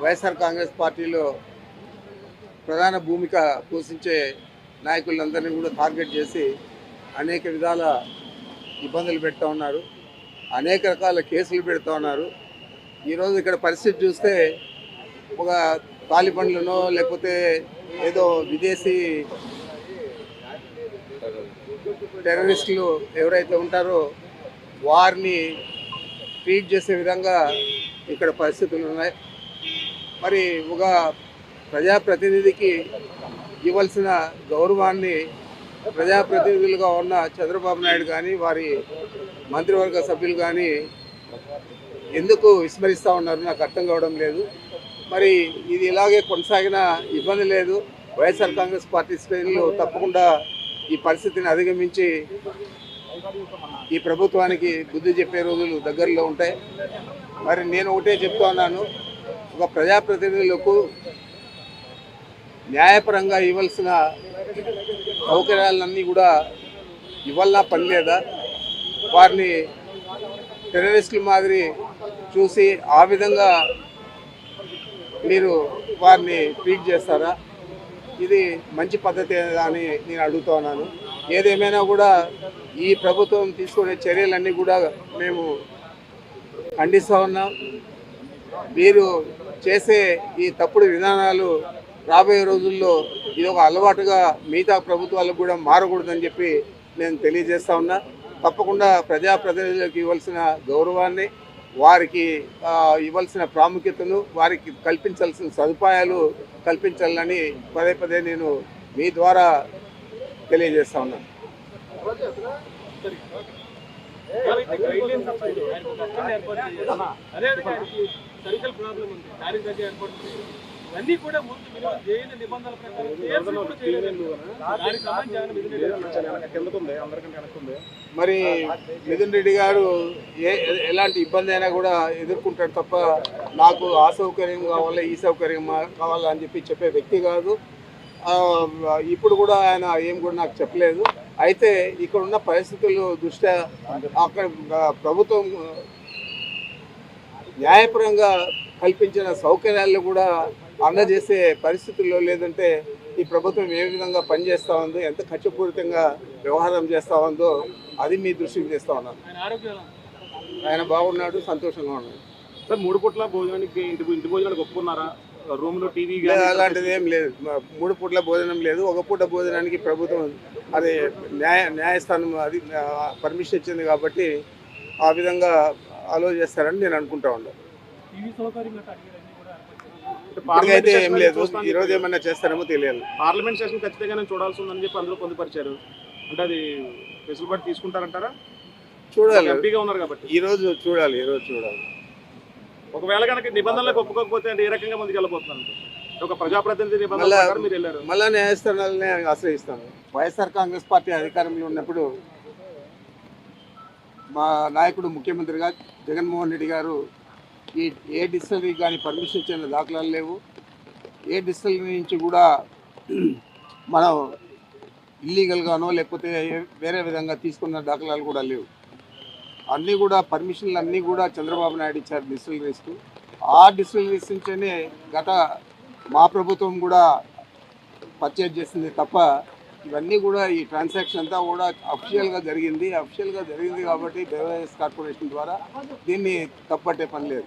వైఎస్ఆర్ కాంగ్రెస్ పార్టీలో ప్రధాన భూమిక పోషించే నాయకులందరినీ కూడా టార్గెట్ చేసి అనేక విధాల ఇబ్బందులు పెడతా ఉన్నారు, అనేక రకాల కేసులు పెడతా ఉన్నారు. ఈరోజు ఇక్కడ పరిస్థితి చూస్తే ఒక తాలిబన్లనో లేకపోతే ఏదో విదేశీ టెర్రరిస్టులు ఎవరైతే ఉంటారో వారిని ట్రీట్ చేసే విధంగా ఇక్కడ పరిస్థితులు ఉన్నాయి. మరి ఒక ప్రజాప్రతినిధికి ఇవ్వాల్సిన గౌరవాన్ని ప్రజాప్రతినిధులుగా ఉన్న చంద్రబాబు నాయుడు కానీ వారి మంత్రివర్గ సభ్యులు కానీ ఎందుకు విస్మరిస్తూ ఉన్నారు నాకు అర్థం కావడం లేదు. మరి ఇది ఇలాగే కొనసాగిన ఇబ్బంది లేదు. వైఎస్ఆర్ కాంగ్రెస్ పార్టీ శ్రేణులు తప్పకుండా ఈ పరిస్థితిని అధిగమించి ఈ ప్రభుత్వానికి బుద్ధి చెప్పే రోజులు దగ్గరలో ఉంటాయి. మరి నేను ఒకటే చెప్తా ఉన్నాను, ఒక ప్రజాప్రతినిధులకు న్యాయపరంగా ఇవ్వాల్సిన సౌకర్యాలన్నీ కూడా ఇవ్వాలన్నా పని లేదా? వారిని టెర్రరిస్టుల మాదిరి చూసి ఆ విధంగా మీరు వారిని ట్రీట్ చేస్తారా? ఇది మంచి పద్ధతి అని నేను అడుగుతా ఉన్నాను. ఏదేమైనా కూడా ఈ ప్రభుత్వం తీసుకునే చర్యలన్నీ కూడా మేము ఖండిస్తూ ఉన్నాం. మీరు చేసే ఈ తప్పుడు విధానాలు రాబోయే రోజుల్లో ఇది ఒక అలవాటుగా మిగతా ప్రభుత్వాలకు కూడా మారకూడదని చెప్పి నేను తెలియజేస్తా ఉన్నా. తప్పకుండా ప్రజాప్రతినిధులకు ఇవ్వాల్సిన గౌరవాన్ని, వారికి ఇవ్వాల్సిన ప్రాముఖ్యతను, వారికి కల్పించాల్సిన సదుపాయాలు కల్పించాలని పదే పదే నేను మీ ద్వారా తెలియజేస్తా ఉన్నాను. మరి మిథున్ రెడ్డి గారు ఎలాంటి ఇబ్బంది అయినా కూడా ఎదుర్కొంటాడు తప్ప నాకు ఆ సౌకర్యం కావాలి ఈ సౌకర్యం కావాలా అని చెప్పే వ్యక్తి కాదు. ఇప్పుడు కూడా ఆయన ఏం కూడా నాకు చెప్పలేదు. అయితే ఇక్కడ ఉన్న పరిస్థితుల దృష్ట్యా అక్కడ ప్రభుత్వం న్యాయపరంగా కల్పించిన సౌకర్యాలు కూడా అందజేసే పరిస్థితుల్లో లేదంటే ఈ ప్రభుత్వం ఏ విధంగా పనిచేస్తూ ఉందో, ఎంత ఖర్చుపూరితంగా వ్యవహారం చేస్తూ ఉందో అది మీ దృష్టికి తెస్తా ఉన్నాను. ఆయన బాగున్నాడు, సంతోషంగా ఉన్నాడు. సార్ 3 పూట్ల భోజనానికి ఇంటి భోజనానికి ఒప్పుకున్నారా? రూమ్లో టీవీ అలాంటిది ఏం లేదు. 3 పూట్ల భోజనం లేదు. ఒక పూట భోజనానికి ప్రభుత్వం అది న్యాయస్థానం అది పర్మిషన్ ఇచ్చింది కాబట్టి ఆ విధంగా అలో చేస్తారని నేను అనుకుంటా ఉన్నాను. ఇప్పటికైతే ఏం లేదు. ఈరోజు ఏమన్నా చేస్తారేమో తెలియాలి. పార్లమెంట్ సెషన్ ఖచ్చితంగా చూడాల్సి ఉందని చెప్పి అందులో పొందుపరిచారు. అంటే అది వెసులుబాటు తీసుకుంటారంటారా? చూడాలి, ఎంపీగా ఉన్నారు కాబట్టి ఈరోజు చూడాలి. ఒకవేళ కనుక నిబంధనలకు ఒప్పుకోకపోతే అంటే ఏ రకంగా ముందుకు వెళ్ళబోతున్నారు? ఒక ప్రజాప్రతినిధి మీరు వెళ్ళారు, మళ్ళా న్యాయస్థానాలనే ఆశ్రయిస్తాను. వైఎస్ఆర్ కాంగ్రెస్ పార్టీ అధికారంలో ఉన్నప్పుడు మా నాయకుడు ముఖ్యమంత్రిగా జగన్మోహన్ రెడ్డి గారు ఏ డిస్టిలరీకి కానీ పర్మిషన్ ఇచ్చిన దాఖలాలు లేవు. ఏ డిస్టిలరీ నుంచి కూడా మనం ఇల్లీగల్గానో లేకపోతే వేరే విధంగా తీసుకున్న దాఖలాలు కూడా లేవు. అన్నీ కూడా పర్మిషన్లు అన్నీ కూడా చంద్రబాబు నాయుడు ఇచ్చారు డిస్టిలరీస్కు. ఆ డిస్టిలరీస్ నుంచే గత మా ప్రభుత్వం కూడా పర్చేజ్ చేసింది తప్ప ఇవన్నీ కూడా ఈ ట్రాన్సాక్షన్ అంతా కూడా అఫిషియల్గా జరిగింది కాబట్టి బెవరేజెస్ కార్పొరేషన్ ద్వారా దీన్ని తప్పట్టే పని లేదు.